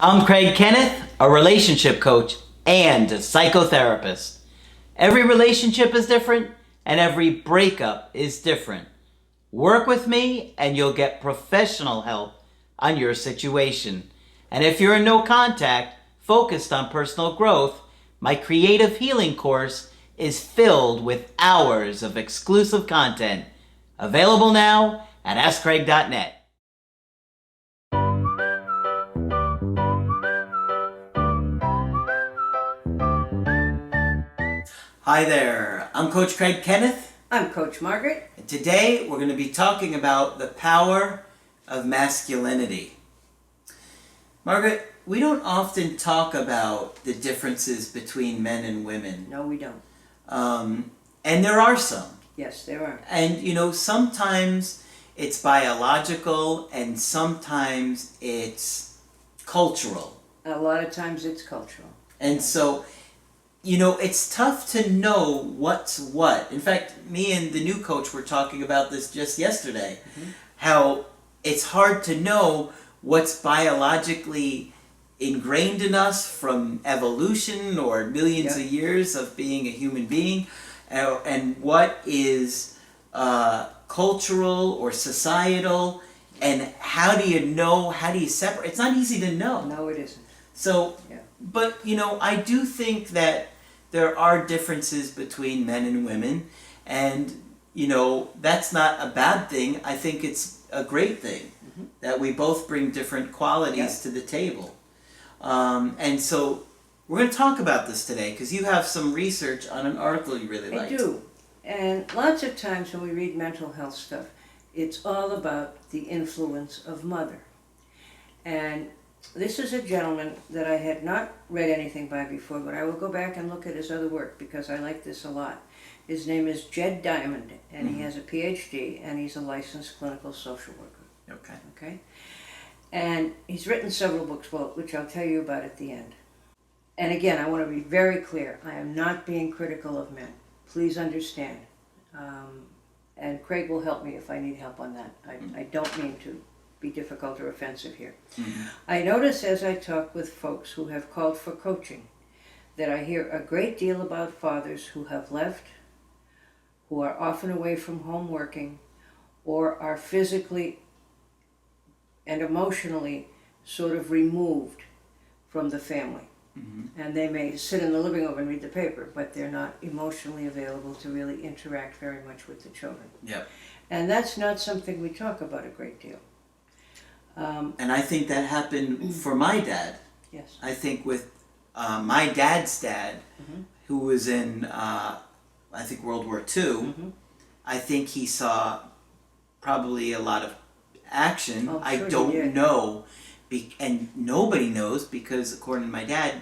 I'm Kenneth, a relationship coach and a psychotherapist. Every relationship is different and every breakup is different. Work with me and you'll get professional help on your situation. And if you're in no contact, focused on personal growth, my creative healing course is filled with hours of exclusive content. Available now at AskCraig.net. Hi there, I'm Coach Kenneth. I'm Coach Margaret. And today we're going to be talking about the power of masculinity. Margaret, we don't often talk about the differences between men and women. No, we don't. And there are some. Yes, there are. And sometimes it's biological and sometimes it's cultural. A lot of times it's cultural. And so, it's tough to know what's what. In fact, me and the new coach were talking about this just yesterday. How it's hard to know what's biologically ingrained in us from evolution or millions of years of being a human being, and what is cultural or societal, and how do you separate? It's not easy to know. No, it isn't. So, but I do think that there are differences between men and women, and that's not a bad thing. I think it's a great thing that we both bring different qualities to the table. And so we're going to talk about this today because you have some research on an article you really liked. I do. And lots of times when we read mental health stuff, it's all about the influence of mother. And this is a gentleman that I had not read anything by before, but I will go back and look at his other work because I like this a lot. His name is Jed Diamond, and he has a PhD, and he's a licensed clinical social worker. Okay? And he's written several books, which I'll tell you about at the end. And again, I want to be very clear. I am not being critical of men. Please understand. And Craig will help me if I need help on that. I don't mean to be difficult or offensive here. I notice as I talk with folks who have called for coaching that I hear a great deal about fathers who have left, who are often away from home working, or are physically and emotionally sort of removed from the family. And they may sit in the living room and read the paper, but they're not emotionally available to really interact very much with the children. And that's not something we talk about a great deal. And I think that happened for my dad. Yes. I think with my dad's dad, who was in, I think, World War II, I think he saw probably a lot of action. Oh, sure I don't know, and nobody knows because, according to my dad,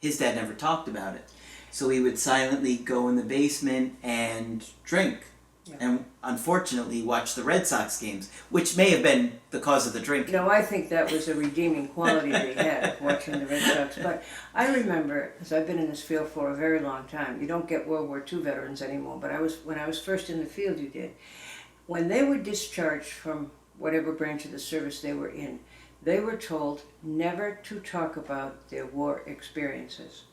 his dad never talked about it. So he would silently go in the basement and drink. And unfortunately watch the Red Sox games, which may have been the cause of the drinking. No, I think that was a redeeming quality that he had, watching the Red Sox. But I remember, because I've been in this field for a very long time, you don't get World War II veterans anymore, but when I was first in the field, you did. When they were discharged from whatever branch of the service they were in, they were told never to talk about their war experiences.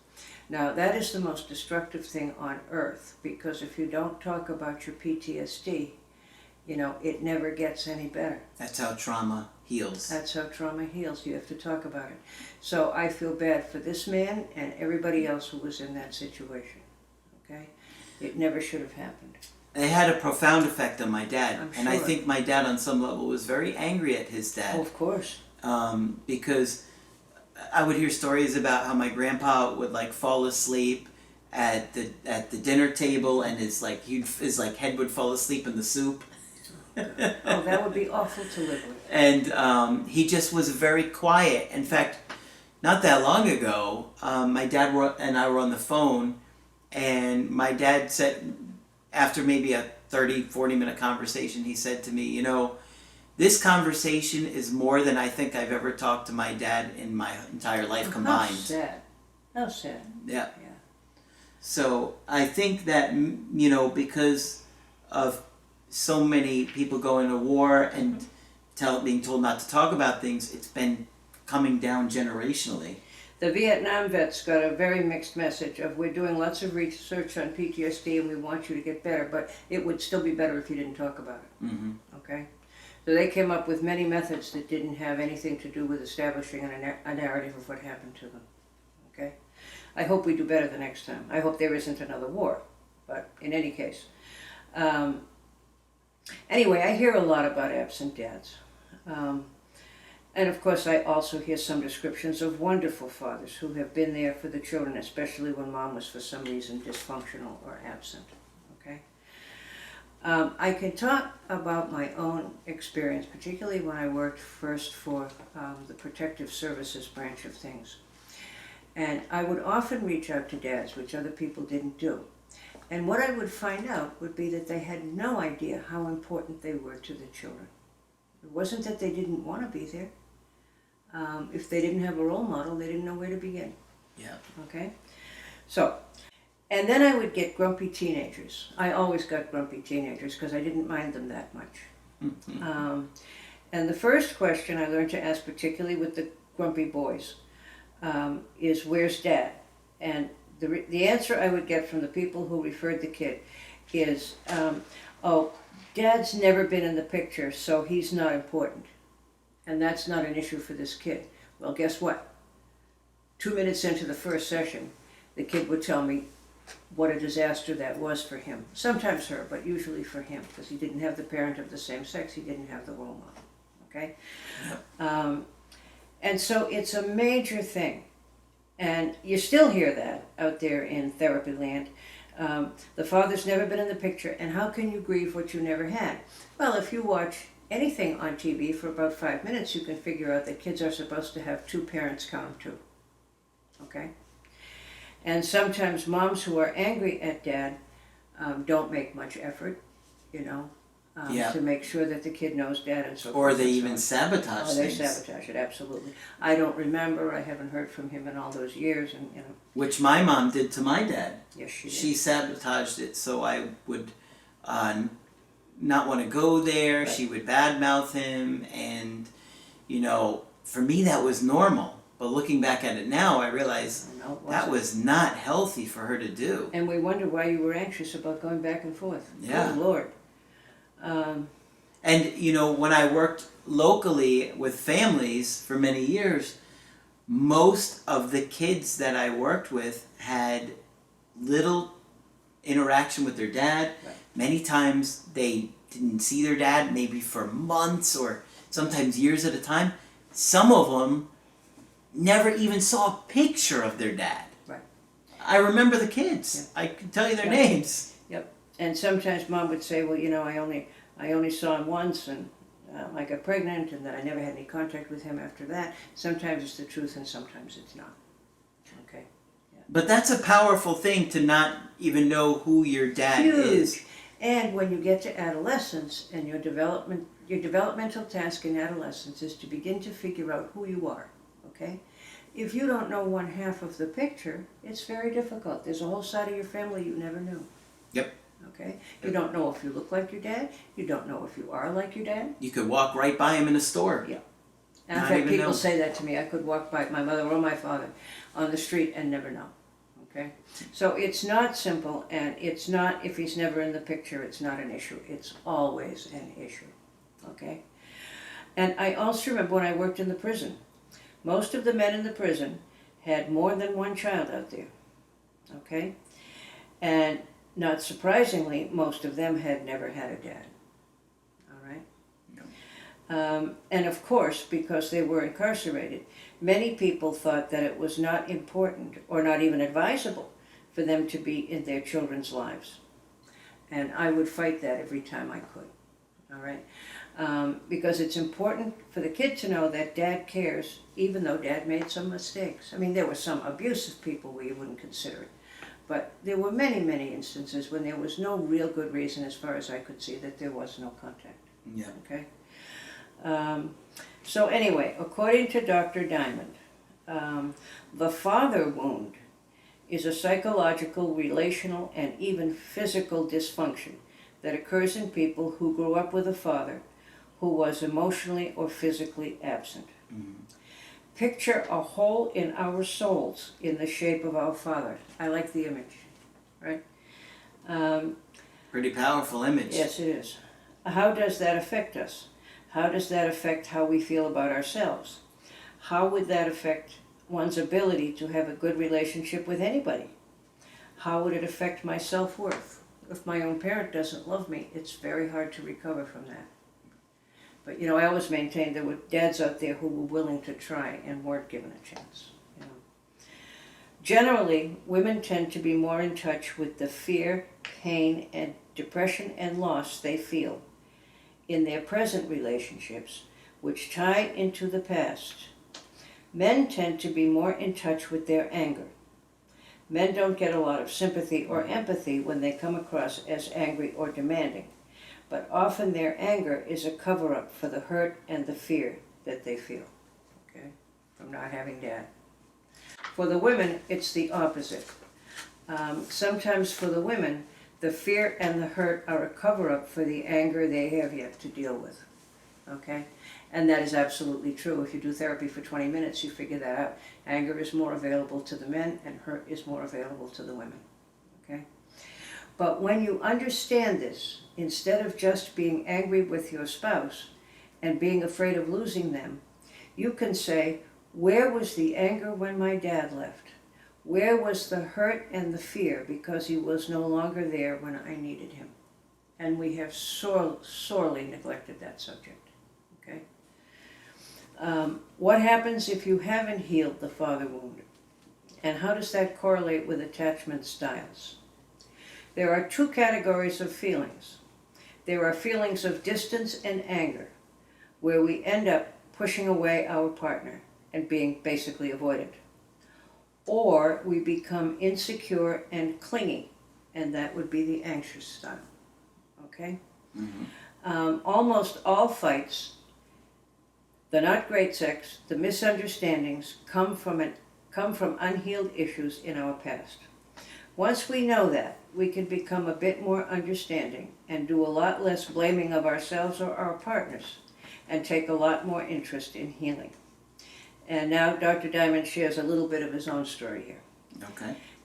Now, that is the most destructive thing on earth, because if you don't talk about your PTSD, it never gets any better. That's how trauma heals. That's how trauma heals. You have to talk about it. So I feel bad for this man and everybody else who was in that situation. Okay? It never should have happened. It had a profound effect on my dad. I'm and I sure. think my dad, on some level, was very angry at his dad. Oh, of course. Because I would hear stories about how my grandpa would fall asleep at the dinner table, and his head would fall asleep in the soup. Oh, that would be awful to live with. And he just was very quiet. In fact, not that long ago, my dad and I were on the phone, and my dad said, after maybe a 40-minute conversation, he said to me, this conversation is more than I think I've ever talked to my dad in my entire life combined. How sad. Yeah. So I think that, because of so many people going to war and being told not to talk about things, it's been coming down generationally. The Vietnam vets got a very mixed message of, we're doing lots of research on PTSD and we want you to get better, but it would still be better if you didn't talk about it. Mm-hmm. Okay? So they came up with many methods that didn't have anything to do with establishing a narrative of what happened to them. Okay? I hope we do better the next time. I hope there isn't another war. But in any case. Anyway, I hear a lot about absent dads. And of course, I also hear some descriptions of wonderful fathers who have been there for the children, especially when mom was for some reason dysfunctional or absent. Okay? I can talk about my own experience, particularly when I worked first for the protective services branch of things. And I would often reach out to dads, which other people didn't do. And what I would find out would be that they had no idea how important they were to the children. It wasn't that they didn't want to be there. If they didn't have a role model, they didn't know where to begin. Yeah. Okay? So, and then I would get grumpy teenagers. I always got grumpy teenagers because I didn't mind them that much. Mm-hmm. And the first question I learned to ask, particularly with the grumpy boys, is, where's Dad? And the answer I would get from the people who referred the kid is, oh, Dad's never been in the picture, so he's not important. And that's not an issue for this kid. Well, guess what? 2 minutes into the first session, the kid would tell me what a disaster that was for him. Sometimes her, but usually for him, because he didn't have the parent of the same sex, he didn't have the role model. Okay? Yeah. And so it's a major thing. And you still hear that out there in therapy land. The father's never been in the picture, and how can you grieve what you never had? Well, if you watch anything on TV for about 5 minutes, you can figure out that kids are supposed to have two parents, count them two. Okay? And sometimes moms who are angry at dad don't make much effort, to make sure that the kid knows dad and so forth. Or they even sabotage they things. sabotage it, absolutely. I don't remember, I haven't heard from him in all those years, and Which my mom did to my dad. Yes, she did. She sabotaged it so I would not want to go there. Right. She would badmouth him, and for me that was normal. But looking back at it now, I realize that was not healthy for her to do. And we wonder why you were anxious about going back and forth. Yeah. Good Lord. And when I worked locally with families for many years, most of the kids that I worked with had little interaction with their dad. Right. Many times they didn't see their dad maybe for months or sometimes years at a time. Some of them never even saw a picture of their dad. Right. I remember the kids. Yeah. I can tell you their Yeah. names. Yep. And sometimes mom would say, well, I only saw him once, and I got pregnant, and then I never had any contact with him after that. Sometimes it's the truth, and sometimes it's not. Okay. Yeah. But that's a powerful thing to not even know who your dad is. Huge. And when you get to adolescence, and your developmental task in adolescence is to begin to figure out who you are. Okay? If you don't know one half of the picture, it's very difficult. There's a whole side of your family you never knew. Yep. Okay? You don't know if you look like your dad. You don't know if you are like your dad. You could walk right by him in a store. Yeah. And in Not fact, even people know. say that to me. I could walk by my mother or my father on the street and never know. Okay? So it's not simple, and it's not, if he's never in the picture, it's not an issue. It's always an issue. Okay? And I also remember when I worked in the prison, most of the men in the prison had more than one child out there. Okay? And not surprisingly, most of them had never had a dad. All right? No. And of course, because they were incarcerated, many people thought that it was not important or not even advisable for them to be in their children's lives. And I would fight that every time I could. All right? Because it's important for the kid to know that dad cares, even though dad made some mistakes. I mean, there were some abusive people where you wouldn't consider it. But there were many, many instances when there was no real good reason, as far as I could see, that there was no contact. Yeah. Okay? So anyway, according to Dr. Diamond, the father wound is a psychological, relational, and even physical dysfunction that occurs in people who grew up with a father who was emotionally or physically absent. Mm-hmm. picture a hole in our souls in the shape of our Father. I like the image, right? Pretty powerful image. Yes, it is. How does that affect us? How does that affect how we feel about ourselves? How would that affect one's ability to have a good relationship with anybody? How would it affect my self-worth? If my own parent doesn't love me, it's very hard to recover from that. But, I always maintained there were dads out there who were willing to try and weren't given a chance. Generally, women tend to be more in touch with the fear, pain, and depression and loss they feel in their present relationships, which tie into the past. Men tend to be more in touch with their anger. Men don't get a lot of sympathy or empathy when they come across as angry or demanding, but often their anger is a cover-up for the hurt and the fear that they feel, from not having dad. For the women, it's the opposite. Sometimes for the women, the fear and the hurt are a cover-up for the anger they have yet to deal with, And that is absolutely true. If you do therapy for 20 minutes, you figure that out. Anger is more available to the men, and hurt is more available to the women, But when you understand this, instead of just being angry with your spouse and being afraid of losing them, you can say, where was the anger when my dad left? Where was the hurt and the fear because he was no longer there when I needed him? And we have sorely neglected that subject, What happens if you haven't healed the father wound? And how does that correlate with attachment styles? There are two categories of feelings. There are feelings of distance and anger, where we end up pushing away our partner and being basically avoidant. Or we become insecure and clingy, and that would be the anxious style, Almost all fights, the not great sex, the misunderstandings come from unhealed issues in our past. Once we know that, we can become a bit more understanding and do a lot less blaming of ourselves or our partners and take a lot more interest in healing. And now Dr. Diamond shares a little bit of his own story here.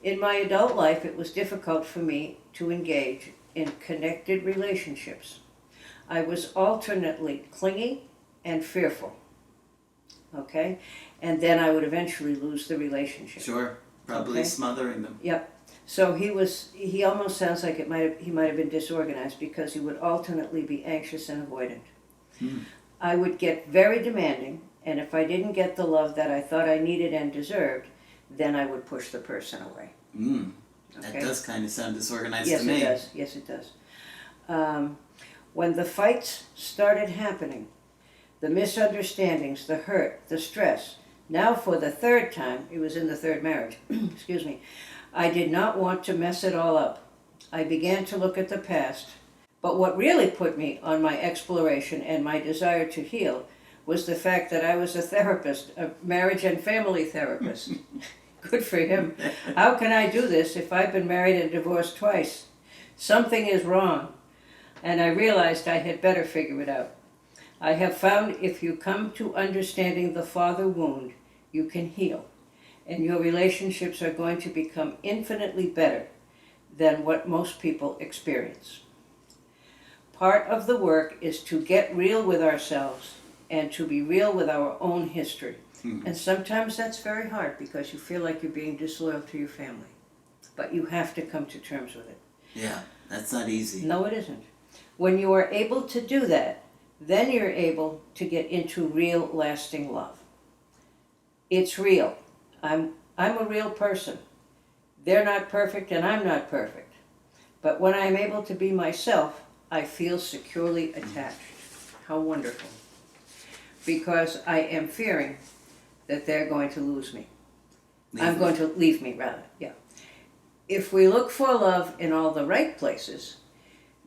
In my adult life, it was difficult for me to engage in connected relationships. I was alternately clingy and fearful, And then I would eventually lose the relationship. Sure, probably smothering them. Yep. So he almost sounds like he might have been disorganized because he would alternately be anxious and avoidant. I would get very demanding, and if I didn't get the love that I thought I needed and deserved, then I would push the person away. That does kind of sound disorganized to me. Yes, it does. When the fights started happening, the misunderstandings, the hurt, the stress, now for the third time, it was in the third marriage, excuse me, I did not want to mess it all up. I began to look at the past, but what really put me on my exploration and my desire to heal was the fact that I was a therapist, a marriage and family therapist. Good for him. How can I do this if I've been married and divorced twice? Something is wrong. And I realized I had better figure it out. I have found if you come to understanding the father wound, you can heal. And your relationships are going to become infinitely better than what most people experience. Part of the work is to get real with ourselves and to be real with our own history. And sometimes that's very hard because you feel like you're being disloyal to your family. But you have to come to terms with it. Yeah, that's not easy. No, it isn't. When you are able to do that, then you're able to get into real, lasting love. It's real. I'm a real person. They're not perfect and I'm not perfect. But when I'm able to be myself, I feel securely attached. How wonderful. Because I am fearing that they're going to lose me. Going to leave me, rather, yeah. If we look for love in all the right places,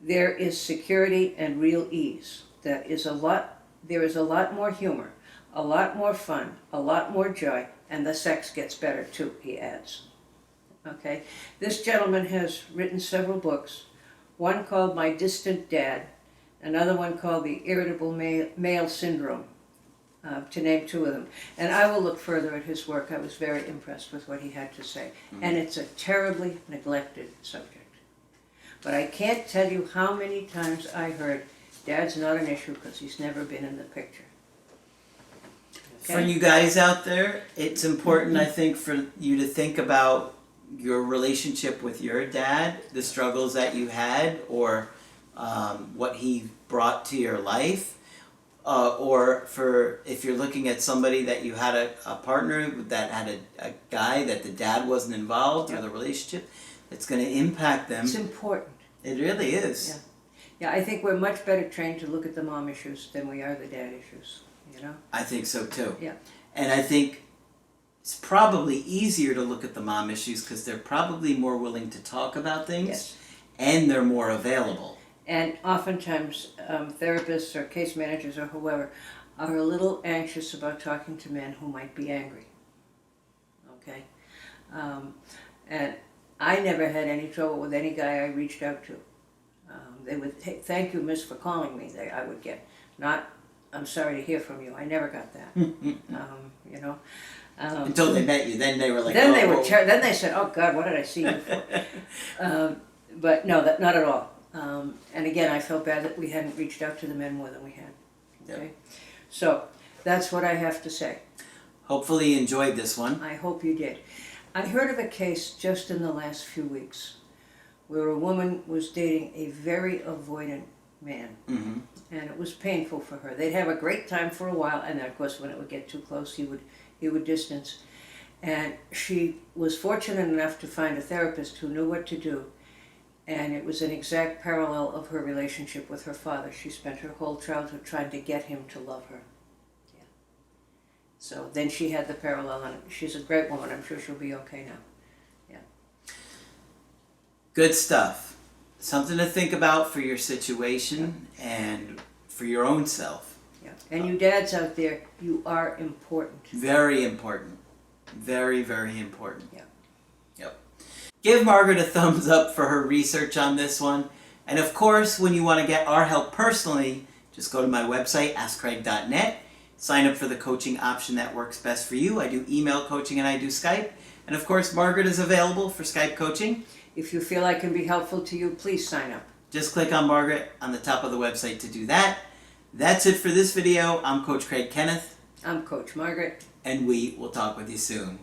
there is security and real ease. There is a lot more humor, a lot more fun, a lot more joy, and the sex gets better too, he adds. Okay? This gentleman has written several books, one called My Distant Dad, another one called The Irritable Male Syndrome. to name two of them. And I will look further at his work. I was very impressed with what he had to say. And it's a terribly neglected subject. But I can't tell you how many times I heard, Dad's not an issue because he's never been in the picture. Okay? For you guys out there, it's important, I think, for you to think about your relationship with your dad, the struggles that you had, or what he brought to your life. Or for if you're looking at somebody that you had a partner that had a guy that the dad wasn't involved, or the relationship, it's going to impact them. It's important. It really is. Yeah, I think we're much better trained to look at the mom issues than we are the dad issues, you know? I think so too. Yeah. And I think it's probably easier to look at the mom issues because they're probably more willing to talk about things, Yes. and they're more available. And oftentimes, therapists or case managers or whoever are a little anxious about talking to men who might be angry. Okay? And I never had any trouble with any guy I reached out to. They would, hey, thank you, miss, for calling me. I would get, not, I'm sorry to hear from you. I never got that. You know? Until they met you, then they were like, then oh, they were. whoa. Then they said, "Oh God, what did I see you for?" But no, not at all. And again, I felt bad that we hadn't reached out to the men more than we had. Okay, Yep. So that's what I have to say. Hopefully you enjoyed this one. I hope you did. I heard of a case just in the last few weeks where a woman was dating a very avoidant man, Mm-hmm. and it was painful for her. They'd have a great time for a while, and then of course when it would get too close, he would distance. And she was fortunate enough to find a therapist who knew what to do. And it was an exact parallel of her relationship with her father. She spent her whole childhood trying to get him to love her. Yeah. So then she had the parallel, and she's a great woman. I'm sure she'll be okay now. Yeah. Good stuff. Something to think about for your situation and for your own self. Yeah. And you dads out there, you are important. Very important. Very, very important. Yeah. Yep. Give Margaret a thumbs up for her research on this one. And of course, when you want to get our help personally, just go to my website, askcraig.net. Sign up for the coaching option that works best for you. I do email coaching and I do Skype. And of course, Margaret is available for Skype coaching. If you feel I can be helpful to you, please sign up. Just click on Margaret on the top of the website to do that. That's it for this video. I'm Coach Craig Kenneth. I'm Coach Margaret. And we will talk with you soon.